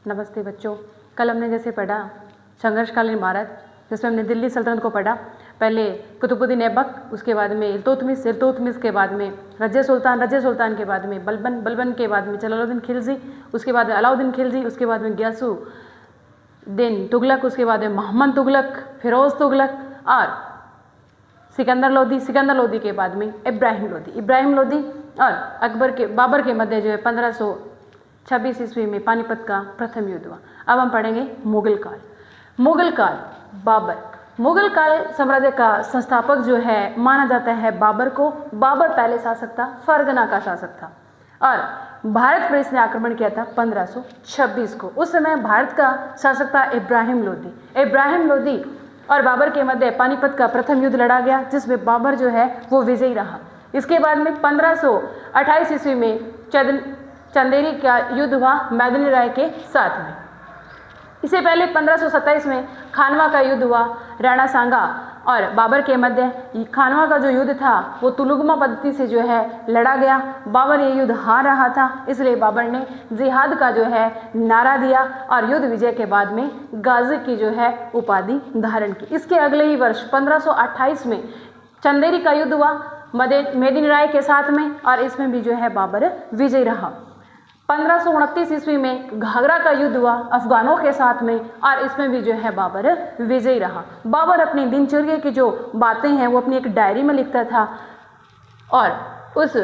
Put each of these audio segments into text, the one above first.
नमस्ते बच्चों। कल हमने जैसे पढ़ा संघर्षकालीन भारत, जिसमें हमने दिल्ली सल्तनत को पढ़ा। पहले कुतुबुद्दीन ऐबक, उसके बाद में इल्तुतमिश के बाद में रज़्ज़ा सुल्तान के बाद में बलबन के बाद में जलालुद्दीन खिलजी, उसके बाद में अलाउद्दीन खिलजी, उसके बाद में गियासुद्दीन तुगलक, उसके बाद में मोहम्मद तुगलक, फिरोज़ तुगलक और सिकंदर लोदी के बाद में इब्राहिम लोदी और बाबर के मध्य जो है 1526 ईस्वी में पानीपत का प्रथम युद्ध हुआ। अब हम पढ़ेंगे मुगल काल। मुगल काल साम्राज्य का संस्थापक जो है माना जाता है बाबर को। बाबर पहले शासक था, फरगना का शासक था और भारत पर इसने आक्रमण किया था 1526 को। उस समय भारत का शासक था इब्राहिम लोदी और बाबर के मध्य पानीपत का प्रथम युद्ध लड़ा गया, जिसमें बाबर जो है वो विजयी रहा। इसके बाद में 1528 ईस्वी में चंदेरी का युद्ध हुआ मैदिनी राय के साथ में। इससे पहले 1527 में खानवा का युद्ध हुआ राणा सांगा और बाबर के मध्य। खानवा का जो युद्ध था वो तुलुगमा पद्धति से जो है लड़ा गया। बाबर ये युद्ध हार रहा था, इसलिए बाबर ने जिहाद का जो है नारा दिया और युद्ध विजय के बाद में गाजी की जो है उपाधि धारण की। इसके अगले ही वर्ष 1528 में चंदेरी का युद्ध हुआ मैदिनी राय के साथ में और इसमें भी जो है बाबर विजयी रहा। 1529 ईस्वी में घाघरा का युद्ध हुआ अफगानों के साथ में और इसमें भी जो है बाबर विजयी रहा। बाबर अपनी दिनचर्या की जो बातें हैं वो अपनी एक डायरी में लिखता था और उस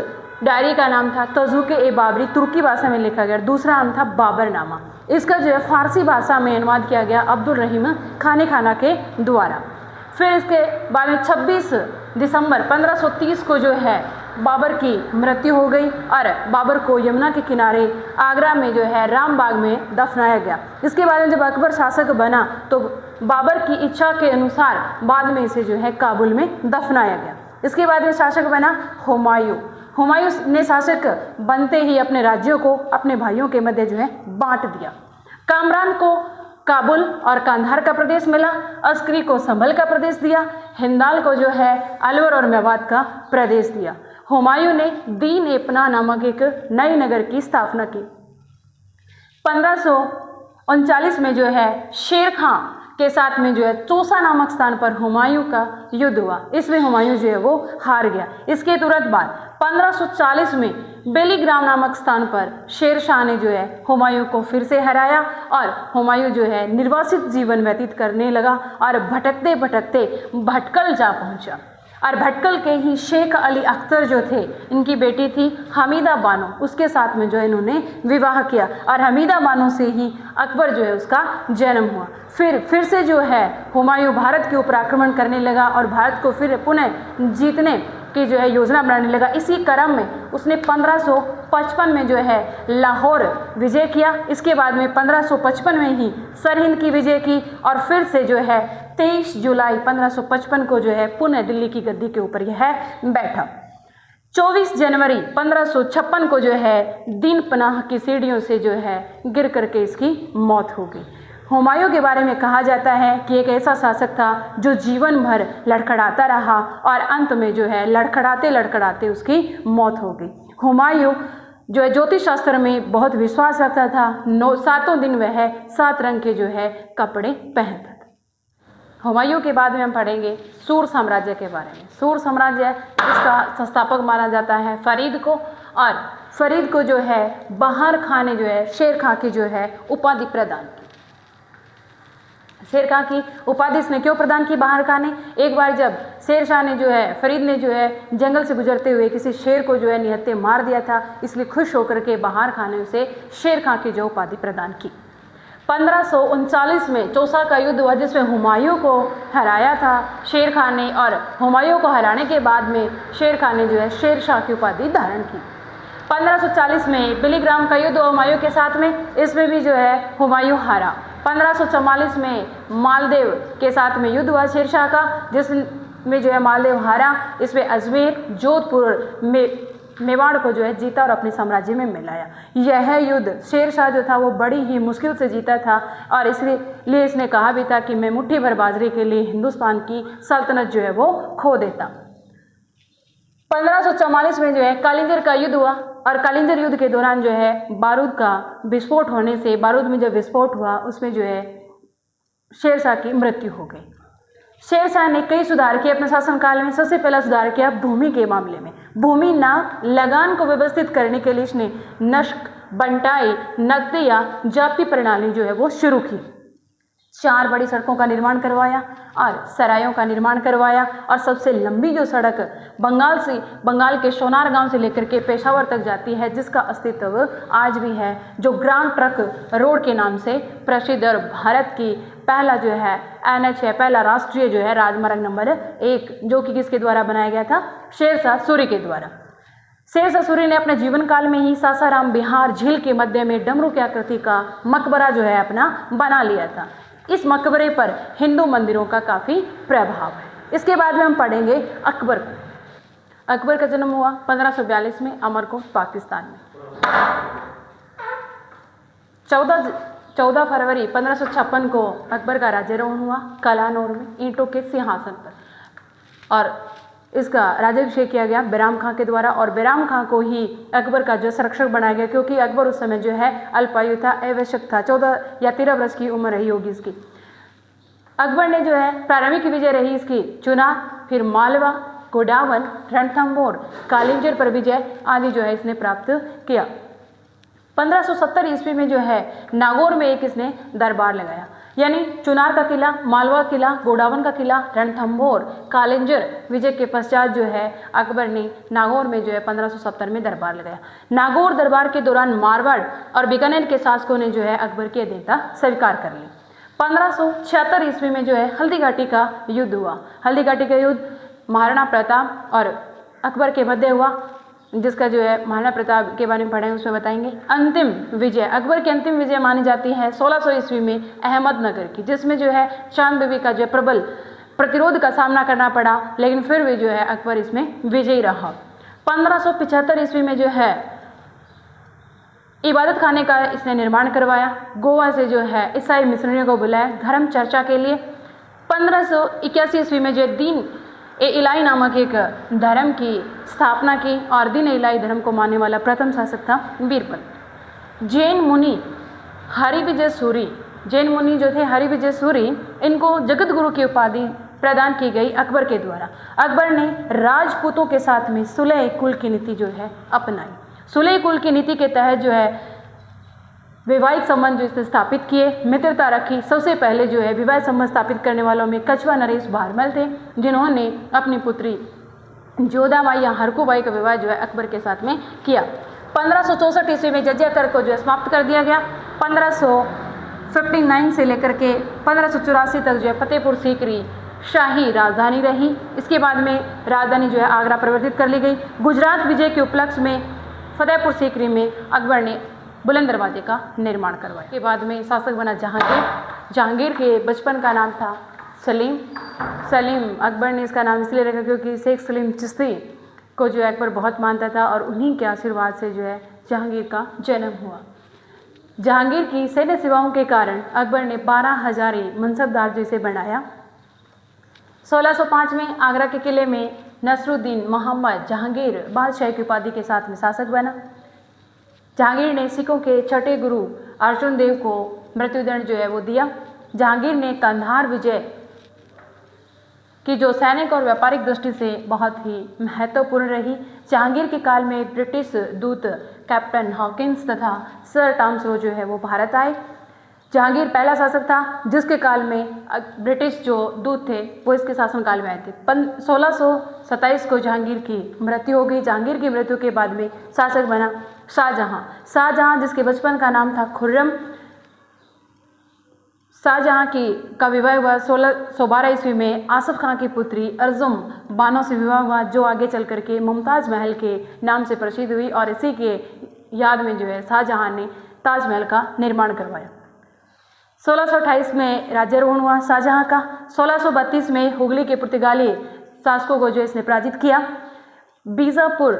डायरी का नाम था तज़ुक-ए-बाबरी, तुर्की भाषा में लिखा गया। दूसरा नाम था बाबरनामा। इसका जो है फारसी भाषा में अनुवाद किया गया अब्दुल रहीम खाना के द्वारा। फिर इसके बाद में 26 दिसंबर 1530 को जो है बाबर की मृत्यु हो गई और बाबर को यमुना के किनारे आगरा में जो है रामबाग में दफनाया गया। इसके बाद में जब अकबर शासक बना तो बाबर की इच्छा के अनुसार बाद में इसे जो है काबुल में दफनाया गया। इसके बाद में शासक बना हुमायूं ने शासक बनते ही अपने राज्यों को अपने भाइयों के मध्य जो है बांट दिया। कामरान को काबुल और कांधार का प्रदेश मिला, अस्करी को संभल का प्रदेश दिया, हिंदाल को जो है अलवर और मेवात का प्रदेश दिया। हुमायूं ने दीन-ए-पनाह नामक एक नए नगर की स्थापना की। 1539 में जो है शेर खां के साथ में जो है चौसा नामक स्थान पर हुमायूं का युद्ध हुआ। इसमें हुमायूं जो है वो हार गया। इसके तुरंत बाद 1540 में बेलीग्राम नामक स्थान पर शेर शाह ने जो है हुमायूं को फिर से हराया और हुमायूं जो है निर्वासित जीवन व्यतीत करने लगा और भटकते भटकते भटकल जा पहुंचा। और भटकल के ही शेख अली अख्तर जो थे, इनकी बेटी थी हमीदा बानो, उसके साथ में जो है इन्होंने विवाह किया और हमीदा बानो से ही अकबर जो है उसका जन्म हुआ। फिर से जो है हुमायूं भारत के ऊपर आक्रमण करने लगा और भारत को फिर पुनः जीतने की जो है योजना बनाने लगा। इसी क्रम में उसने 1555 में जो है लाहौर विजय किया। इसके बाद में 1555 में ही सरहिंद की विजय की और फिर से जो है 23 जुलाई 1555 को जो है पुनः दिल्ली की गद्दी के ऊपर यह बैठा। 24 जनवरी 1556 को जो है दीन पनाह की सीढ़ियों से जो है गिर करके इसकी मौत हो गई। हुमायूं के बारे में कहा जाता है कि एक ऐसा शासक था जो जीवन भर लड़खड़ाता रहा और अंत में जो है लड़खड़ाते लड़खड़ाते उसकी मौत हो गई। हुमायूं जो है ज्योतिष शास्त्र में बहुत विश्वास रखता था। 7 दिन वह 7 रंग के जो है कपड़े पहनता था। हुमायूं के बाद में हम पढ़ेंगे सूर साम्राज्य के बारे में। सूर साम्राज्य इसका संस्थापक माना जाता है फरीद को और फरीद को जो है बहार खां ने जो है शेर खां की जो है उपाधि प्रदान की। शेर खां की उपाधि इसने क्यों प्रदान की बहार खां ने? एक बार जब शेर शाह ने जो है फरीद ने जो है जंगल से गुजरते हुए किसी शेर को जो है निहत्थे मार दिया था, इसलिए खुश होकर के बहार खां ने उसे शेर खां की जो उपाधि प्रदान की। 1539 में चौसा का युद्ध हुआ, जिसमें हुमायूं को हराया था शेर खां ने और हुमायूं को हराने के बाद में शेर खां ने जो है शेर शाह की उपाधि धारण की। 1540 में बेलीग्राम का युद्ध हुमायूं के साथ में, इसमें भी जो है हुमायूं हारा। 1544 में मालदेव के साथ में युद्ध हुआ शेरशाह का, जिसमें जो है मालदेव हारा। इसमें अजमेर, जोधपुर, मेवाड़ को जो है जीता और अपने साम्राज्य में मिलाया। यह युद्ध शेरशाह जो था वो बड़ी ही मुश्किल से जीता था और इसलिए इसने कहा भी था कि मैं मुट्ठी भर बाजरे के लिए हिंदुस्तान की सल्तनत जो है वो खो देता। 1544 में जो है कालिंजर का युद्ध हुआ। और कालिंजर युद्ध के दौरान जो है बारूद का विस्फोट होने से, बारूद में जब विस्फोट हुआ उसमें जो है शेरशाह की मृत्यु हो गई। शेरशाह ने कई सुधार किए अपने शासनकाल में। सबसे पहला सुधार किया भूमि के मामले में। भूमि नाप लगान को व्यवस्थित करने के लिए इसने नस्क, बंटाई, नकदी या जाति प्रणाली जो है वो शुरू की। 4 बड़ी सड़कों का निर्माण करवाया और सरायों का निर्माण करवाया और सबसे लंबी जो सड़क बंगाल के सोनार गांव से लेकर के पेशावर तक जाती है, जिसका अस्तित्व आज भी है, जो ग्रांड ट्रक रोड के नाम से प्रसिद्ध और भारत की पहला जो है NH है, पहला राष्ट्रीय जो है राजमार्ग नंबर 1, जो कि किसके द्वारा बनाया गया था? शेरशाह सूरी के द्वारा। शेरशाह सूरी ने अपने जीवन काल में ही सासाराम बिहार झील के मध्य में डमरू की आकृति का मकबरा जो है अपना बना लिया था। इस मकबरे पर हिंदू मंदिरों का काफ़ी प्रभाव है। इसके बाद में हम पढ़ेंगे अकबर को। अकबर का जन्म हुआ 1542 में अमरकोट, पाकिस्तान में। 14 फरवरी 1556 को अकबर का राज्यारोहण हुआ कलानौर में ईंटों के सिंहासन पर, और इसका राज्याभिषेक किया गया बैराम खां के द्वारा। और बैराम खां को ही अकबर का जो संरक्षक बनाया गया, क्योंकि अकबर उस समय जो है अल्पायु था, आवश्यक था, 14 या 13 वर्ष की उम्र रही होगी इसकी। अकबर ने जो है प्रारंभिक विजय रही इसकी चुनार, फिर मालवा, गोडावन, रणथंभौर, कालिंजर पर विजय आदि जो है इसने प्राप्त किया। 1570 ईस्वी में जो है नागौर में एक इसने दरबार लगाया, यानी चुनार का किला, मालवा किला, गोडावन का किला, रणथंभौर, कालिंजर विजय के पश्चात जो है अकबर ने नागौर में जो है 1570 में दरबार लगाया। नागौर दरबार के दौरान मारवाड़ और बीकानेर के शासकों ने जो है अकबर की अधीनता स्वीकार कर ली। 1576 ईस्वी में जो है हल्दी घाटी का युद्ध हुआ। हल्दी घाटी का युद्ध महाराणा प्रताप और अकबर के मध्य हुआ, जिसका जो है महाराणा प्रताप के बारे में पढ़ें उसमें बताएंगे। अंतिम विजय, अकबर की अंतिम विजय मानी जाती है 1600 ईस्वी में अहमदनगर की, जिसमें जो है चांद बीबी का जो प्रबल प्रतिरोध का सामना करना पड़ा, लेकिन फिर भी जो है अकबर इसमें विजयी रहा। 1575 ईस्वी में जो है इबादत खाने का इसने निर्माण करवाया। गोवा से जो है ईसाई मिशनरियों को बुलाया धर्म चर्चा के लिए। 1581 ईस्वी में जो दीन ए इलाई नामक एक धर्म की स्थापना की, और दीन ए इलाई धर्म को मानने वाला प्रथम शासक था बीरबल। जैन मुनि हरिविजय सूरी, जैन मुनि जो थे हरिविजय सूरी, इनको जगत गुरु की उपाधि प्रदान की गई अकबर के द्वारा। अकबर ने राजपूतों के साथ में सुलह कुल की नीति जो है अपनाई। सुलह कुल की नीति के तहत जो है वैवाहिक संबंध जो इसने स्थापित किए, मित्रता रखी। सबसे पहले जो है विवाह संबंध स्थापित करने वालों में कछवा नरेश भारमल थे, जिन्होंने अपनी पुत्री जोधाबाई या हरकूबाई का विवाह जो है अकबर के साथ में किया। 1564 ईस्वी में जजिया कर को जो है समाप्त कर दिया गया। 1559 से लेकर के 1584 तक जो है फतेहपुर सीकरी शाही राजधानी रही। इसके बाद में राजधानी जो है आगरा परिवर्तित कर ली गई। गुजरात विजय के उपलक्ष्य में फतेहपुर सीकरी में अकबर ने बुलंद दरवाजे का निर्माण करवाया। के बाद में शासक बना जहांगीर। जहांगीर के बचपन का नाम था सलीम। अकबर ने इसका नाम इसलिए रखा क्योंकि शेख सलीम चिश्ती को जो अकबर बहुत मानता था, और उन्हीं के आशीर्वाद से जो है जहांगीर का जन्म हुआ। जहांगीर की सैन्य सेवाओं के कारण अकबर ने 12,000 मनसबदार जिसे बनाया। 1605 में आगरा के किले में नसरुद्दीन मोहम्मद जहांगीर बादशाह की उपाधि के साथ में शासक बना। जहांगीर ने सिखों के छठे गुरु अर्जुन देव को मृत्युदंड जो है वो दिया। जहांगीर ने कंधार विजय की जो सैनिक और व्यापारिक दृष्टि से बहुत ही महत्वपूर्ण रही। जहांगीर के काल में ब्रिटिश दूत कैप्टन हॉकिंस तथा सर टॉमस रो जो है वो भारत आए। जहांगीर पहला शासक था जिसके काल में ब्रिटिश जो दूत थे वो इसके शासनकाल में आए थे। 1627 को जहांगीर की मृत्यु हो गई। जहांगीर की मृत्यु के बाद में शासक बना शाहजहां, जिसके बचपन का नाम था खुर्रम। शाहजहां का विवाह हुआ 1612 ईस्वी में आसफ खां की पुत्री अर्जुम बानो से विवाह हुआ, जो आगे चल करके मुमताज़ महल के नाम से प्रसिद्ध हुई, और इसी के याद में जो है शाहजहां ने ताजमहल का निर्माण करवाया। 1628 में राज्यारोहण हुआ शाहजहां का। 1632 में हुगली के पुर्तगाली शासकों को जो इसने पराजित किया। बीजापुर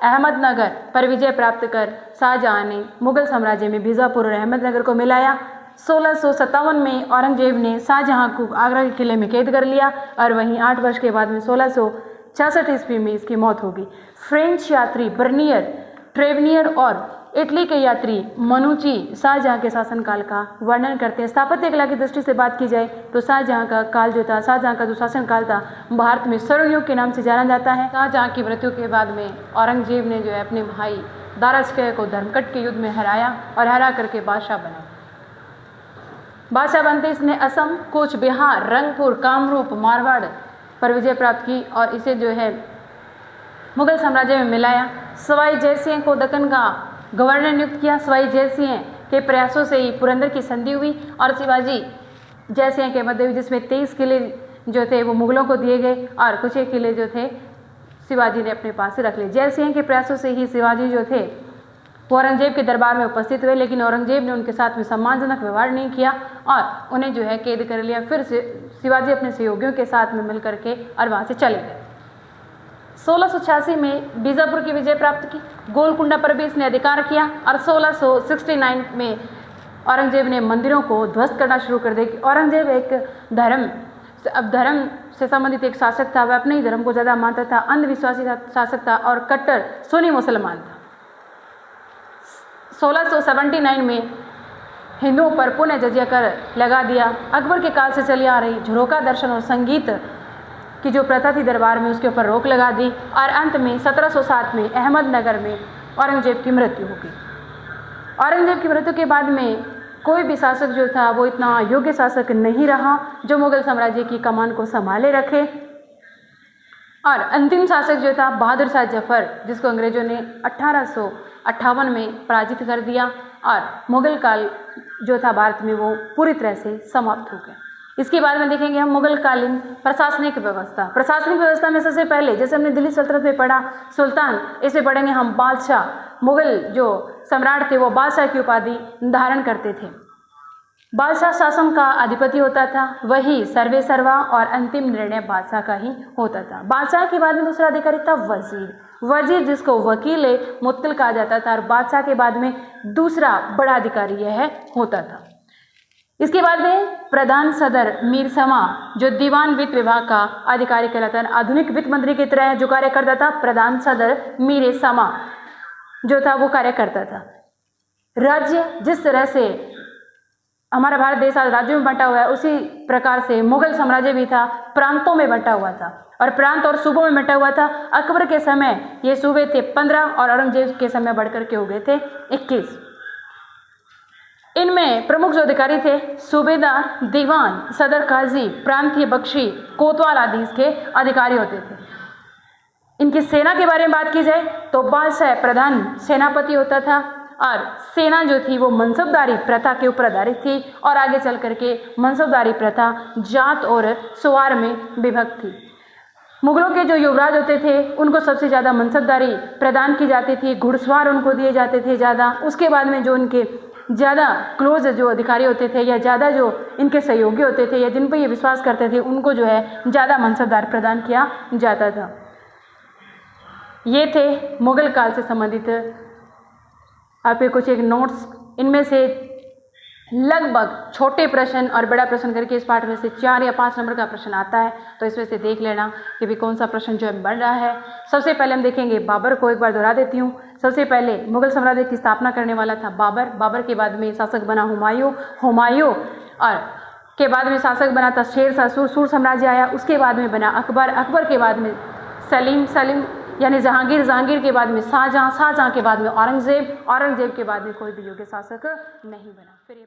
अहमदनगर पर विजय प्राप्त कर शाहजहां ने मुगल साम्राज्य में बीजापुर और अहमदनगर को मिलाया। 1657 में औरंगजेब ने शाहजहां को आगरा के किले में कैद कर लिया, और वहीं 8 वर्ष के बाद में 1666 ईस्वी में इसकी मौत हो गई। फ्रेंच यात्री बर्नियर ट्रेवनियर और इटली के यात्री मनुची शाहजहाँ के शासनकाल का वर्णन करते हैं। स्थापत्य कला की दृष्टि से बात की जाए तो शाहजहाँ का काल जो था, शाहजहाँ का जो शासनकाल था, भारत में स्वर्णयुग के नाम से जाना जाता है। शाहजहाँ की मृत्यु के बाद में औरंगजेब ने जो है अपने भाई दाराशकोह को धर्मकट के युद्ध में हराया और हरा करके बादशाह बना। बादशाह बनते इसने असम, कूच बिहार, रंगपुर, कामरूप, मारवाड़ पर विजय प्राप्त की और इसे जो है मुगल साम्राज्य में मिलाया। सवाई जयसिंह को दक्कन का गवर्नर नियुक्त किया। सवाई जयसिंह के प्रयासों से ही पुरंदर की संधि हुई और शिवाजी जयसिंह के मध्य हुई, जिसमें 23 किले जो थे वो मुगलों को दिए गए और कुछ एक किले जो थे शिवाजी ने अपने पास रख लिए। जयसिंह के प्रयासों से ही शिवाजी जो थे वो औरंगजेब के दरबार में उपस्थित हुए, लेकिन औरंगजेब ने उनके साथ में सम्मानजनक व्यवहार नहीं किया और उन्हें जो है कैद कर लिया। फिर से शिवाजी अपने सहयोगियों के साथ में मिल करके और वहाँ से चले गए। 1686 में बीजापुर की विजय प्राप्त की, गोलकुंडा पर भी इसने अधिकार किया और 1669 में औरंगजेब ने मंदिरों को ध्वस्त करना शुरू कर दिया। औरंगजेब एक धर्म से संबंधित एक शासक था, वह अपने ही धर्म को ज़्यादा मानता था, अंधविश्वासी शासक था और कट्टर सुन्नी मुसलमान था। 1679 में हिंदुओं पर पुनः जजिया कर लगा दिया। अकबर के काल से चली आ रही झरोका दर्शन और संगीत की जो प्रथा थी दरबार में, उसके ऊपर रोक लगा दी और अंत में 1707 में अहमदनगर में औरंगजेब की मृत्यु हो गई। औरंगजेब की मृत्यु के बाद में कोई भी शासक जो था वो इतना योग्य शासक नहीं रहा जो मुगल साम्राज्य की कमान को संभाले रखे। और अंतिम शासक जो था बहादुर शाह जफर, जिसको अंग्रेजों ने 1858 में पराजित कर दिया और मुगल काल जो था भारत में वो पूरी तरह से समाप्त हो गया। इसके बाद में देखेंगे हम मुगल कालीन प्रशासनिक व्यवस्था। प्रशासनिक व्यवस्था में सबसे पहले जैसे हमने दिल्ली सल्तनत में पढ़ा सुल्तान, इसे पढ़ेंगे हम बादशाह। मुगल जो सम्राट थे वो बादशाह की उपाधि धारण करते थे। बादशाह शासन का अधिपति होता था, वही सर्वे सर्वा और अंतिम निर्णय बादशाह का ही होता था। बादशाह के बाद में दूसरा अधिकारी था वजीर। वजीर जिसको वकील मुत्तल कहा जाता था और बादशाह के बाद में दूसरा बड़ा अधिकारी यह होता था। इसके बाद में प्रधान सदर मीर समा जो दीवान वित्त विभाग का अधिकारी कहलाता है। आधुनिक वित्त मंत्री की तरह जो कार्य करता था प्रधान सदर मीर समा जो था वो कार्य करता था। राज्य जिस तरह से हमारा भारत देश आज राज्यों में बंटा हुआ है, उसी प्रकार से मुगल साम्राज्य भी था, प्रांतों में बंटा हुआ था और प्रांत और सूबों में बंटा हुआ था। अकबर के समय ये सूबे थे 15 और औरंगजेब के समय बढ़कर के हो गए थे 21। इनमें प्रमुख जो अधिकारी थे सूबेदार, दीवान, सदर काजी, प्रांतीय बख्शी, कोतवाल आदि इसके अधिकारी होते थे। इनकी सेना के बारे में बात की जाए तो बादशाह प्रधान सेनापति होता था और सेना जो थी वो मनसबदारी प्रथा के ऊपर आधारित थी और आगे चल करके मनसबदारी प्रथा जात और सुवार में विभक्त थी। मुगलों के जो युवराज होते थे उनको सबसे ज़्यादा मनसबदारी प्रदान की जाती थी, घुड़सवार उनको दिए जाते थे ज़्यादा। उसके बाद में जो उनके ज़्यादा क्लोज जो अधिकारी होते थे या ज़्यादा जो इनके सहयोगी होते थे या जिन पर ये विश्वास करते थे उनको जो है ज़्यादा मनसबदार प्रदान किया जाता था। ये थे मुगल काल से संबंधित आपके कुछ एक नोट्स। इनमें से लगभग छोटे प्रश्न और बड़ा प्रश्न करके इस पाठ में से 4 या 5 नंबर का प्रश्न आता है, तो इसमें से देख लेना कि भी कौन सा प्रश्न जो है बन रहा है। सबसे पहले हम देखेंगे बाबर को, एक बार दोहरा देती हूँ। सबसे पहले मुगल साम्राज्य की स्थापना करने वाला था बाबर। बाबर के बाद में शासक बना हुमायूं और के बाद में शासक बना था शेरशाह। सुर साम्राज्य आया, उसके बाद में बना अकबर। अकबर के बाद में सलीम यानी जहांगीर के बाद में शाहजहां के बाद में औरंगजेब के बाद में कोई भी योग्य शासक नहीं बना। फिर ये